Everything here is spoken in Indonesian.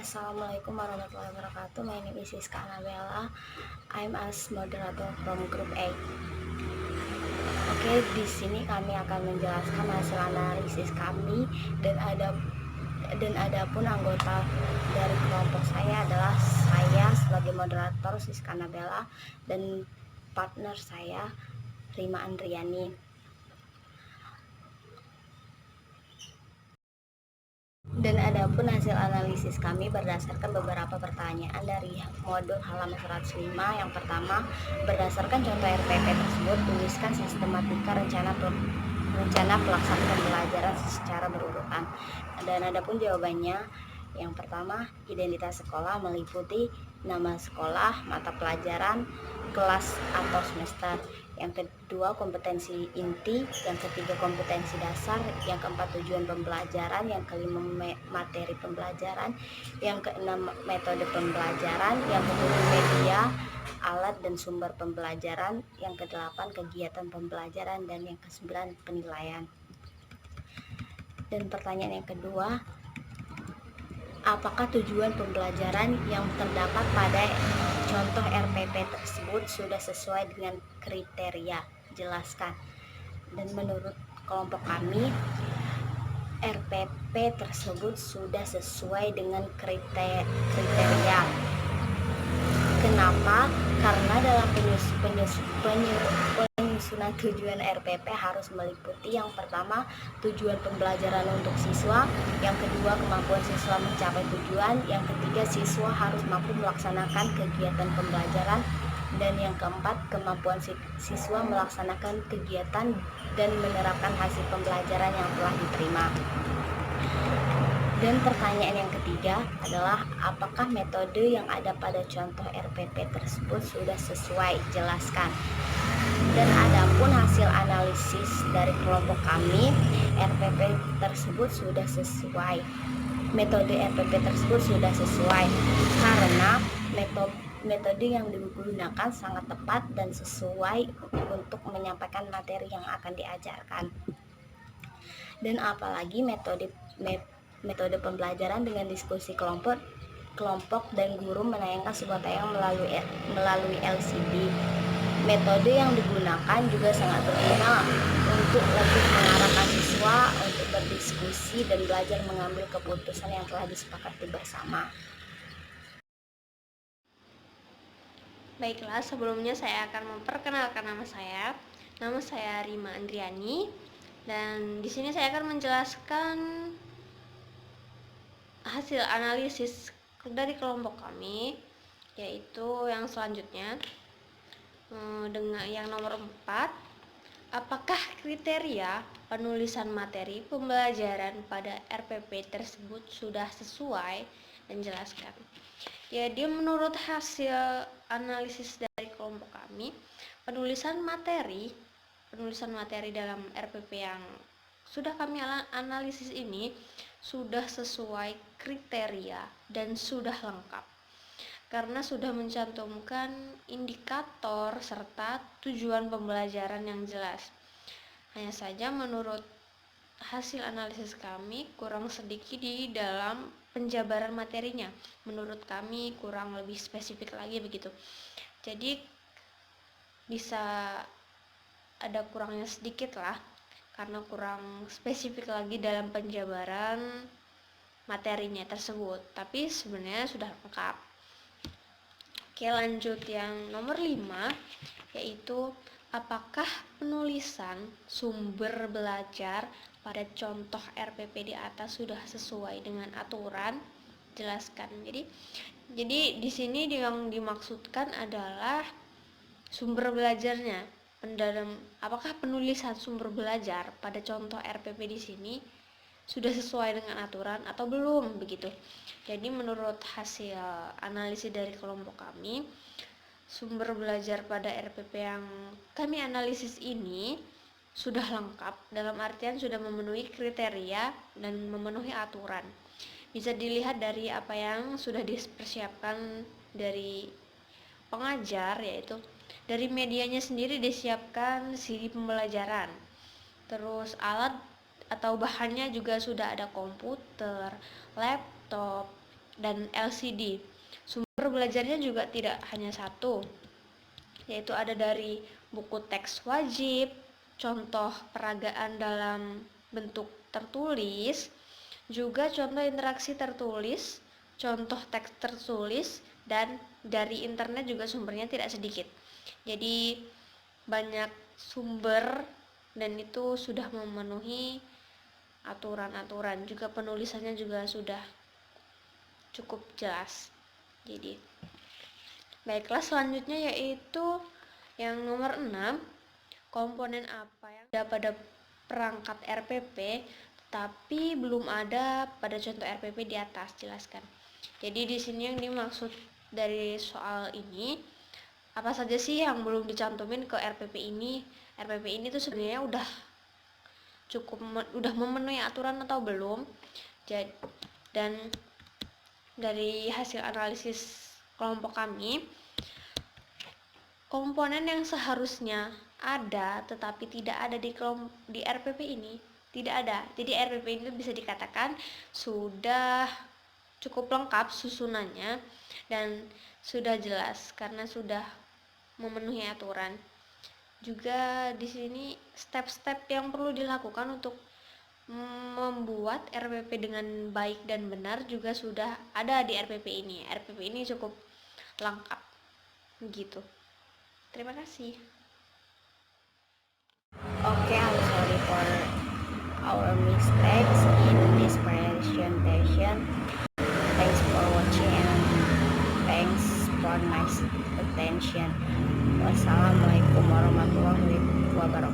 Assalamualaikum warahmatullahi wabarakatuh. My name is Siska Anabella. I'm as moderator from Group A. Oke, di sini kami akan menjelaskan hasil analisis kami dan adapun anggota dari kelompok saya adalah saya sebagai moderator Siska Anabella dan partner saya Rima Andriani. Dan adapun hasil analisis kami berdasarkan beberapa pertanyaan dari modul halaman 105. Yang pertama, berdasarkan contoh RPP tersebut, tuliskan sistematika rencana pelaksanaan pembelajaran secara berurutan. Dan adapun jawabannya, yang pertama, identitas sekolah meliputi nama sekolah, mata pelajaran, kelas atau semester. Yang kedua, kompetensi inti. Yang ketiga, kompetensi dasar. Yang keempat, tujuan pembelajaran. Yang kelima, materi pembelajaran. Yang keenam, metode pembelajaran. Yang ketujuh, media, alat dan sumber pembelajaran. Yang kedelapan, kegiatan pembelajaran. Dan yang kesembilan, penilaian. Dan pertanyaan yang kedua, apakah tujuan pembelajaran yang terdapat pada contoh RPP tersebut sudah sesuai dengan kriteria? Jelaskan. Dan menurut kelompok kami, RPP tersebut sudah sesuai dengan kriteria. Kenapa? Karena dalam penyusunan tujuan RPP harus meliputi yang pertama, tujuan pembelajaran untuk siswa. Yang kedua, kemampuan siswa mencapai tujuan. Yang ketiga, siswa harus mampu melaksanakan kegiatan pembelajaran. Dan yang keempat, kemampuan siswa melaksanakan kegiatan dan menerapkan hasil pembelajaran yang telah diterima. Dan pertanyaan yang ketiga adalah, apakah metode yang ada pada contoh RPP tersebut sudah sesuai? Jelaskan. Dan adapun hasil analisis dari kelompok kami, RPP tersebut sudah sesuai. Metode RPP tersebut sudah sesuai karena metode yang digunakan sangat tepat dan sesuai untuk menyampaikan materi yang akan diajarkan. Dan apalagi metode pembelajaran dengan diskusi kelompok dan guru menayangkan sebuah tayangan melalui LCD. Metode yang digunakan juga sangat berguna untuk lebih mengarahkan siswa untuk berdiskusi dan belajar mengambil keputusan yang telah disepakati bersama. Baiklah, sebelumnya saya akan memperkenalkan nama saya. Nama saya Rima Andriani dan di sini saya akan menjelaskan hasil analisis dari kelompok kami, yaitu yang selanjutnya dengan yang nomor 4. Apakah kriteria penulisan materi pembelajaran pada RPP tersebut sudah sesuai? Dan jelaskan. Jadi menurut hasil analisis dari kelompok kami, penulisan materi dalam RPP yang sudah kami analisis ini sudah sesuai kriteria dan sudah lengkap karena sudah mencantumkan indikator serta tujuan pembelajaran yang jelas. Hanya saja menurut hasil analisis kami kurang sedikit di dalam penjabaran materinya. Menurut kami kurang lebih spesifik lagi begitu. Jadi bisa ada kurangnya sedikit lah karena kurang spesifik lagi dalam penjabaran materinya tersebut. Tapi sebenarnya sudah lengkap. Oke, lanjut yang nomor 5, yaitu apakah penulisan sumber belajar pada contoh RPP di atas sudah sesuai dengan aturan? Jelaskan. Jadi di sini yang dimaksudkan adalah sumber belajarnya. Apakah penulisan sumber belajar pada contoh RPP di sini sudah sesuai dengan aturan atau belum begitu. Jadi menurut hasil analisis dari kelompok kami, sumber belajar pada RPP yang kami analisis ini sudah lengkap, dalam artian sudah memenuhi kriteria dan memenuhi aturan. Bisa dilihat dari apa yang sudah dipersiapkan dari pengajar, yaitu dari medianya sendiri disiapkan CD pembelajaran, terus alat atau bahannya juga sudah ada komputer, laptop, dan LCD. Sumber belajarnya juga tidak hanya satu, yaitu ada dari buku teks wajib, contoh peragaan dalam bentuk tertulis, juga contoh interaksi tertulis, contoh teks tertulis, dan dari internet juga sumbernya tidak sedikit. Jadi banyak sumber dan itu sudah memenuhi aturan-aturan, juga penulisannya juga sudah cukup jelas. Jadi baiklah, selanjutnya yaitu yang nomor 6, komponen apa yang ada pada perangkat RPP tapi belum ada pada contoh RPP di atas, jelaskan. Jadi di sini yang dimaksud dari soal ini, apa saja sih yang belum dicantumin ke RPP ini? RPP ini tuh sebenarnya udah memenuhi aturan atau belum? Dan dari hasil analisis kelompok kami, komponen yang seharusnya ada tetapi tidak ada di RPP ini tidak ada. Jadi RPP ini bisa dikatakan sudah cukup lengkap susunannya dan sudah jelas karena sudah memenuhi aturan. Juga di sini step-step yang perlu dilakukan untuk membuat RPP dengan baik dan benar juga sudah ada di RPP ini. RPP ini cukup lengkap gitu. Terima kasih. Okay, I'm sorry for our mistakes in this presentation. Thanks for watching and thanks for nice attention. Wassalamualaikum warahmatullahi wabarakatuh.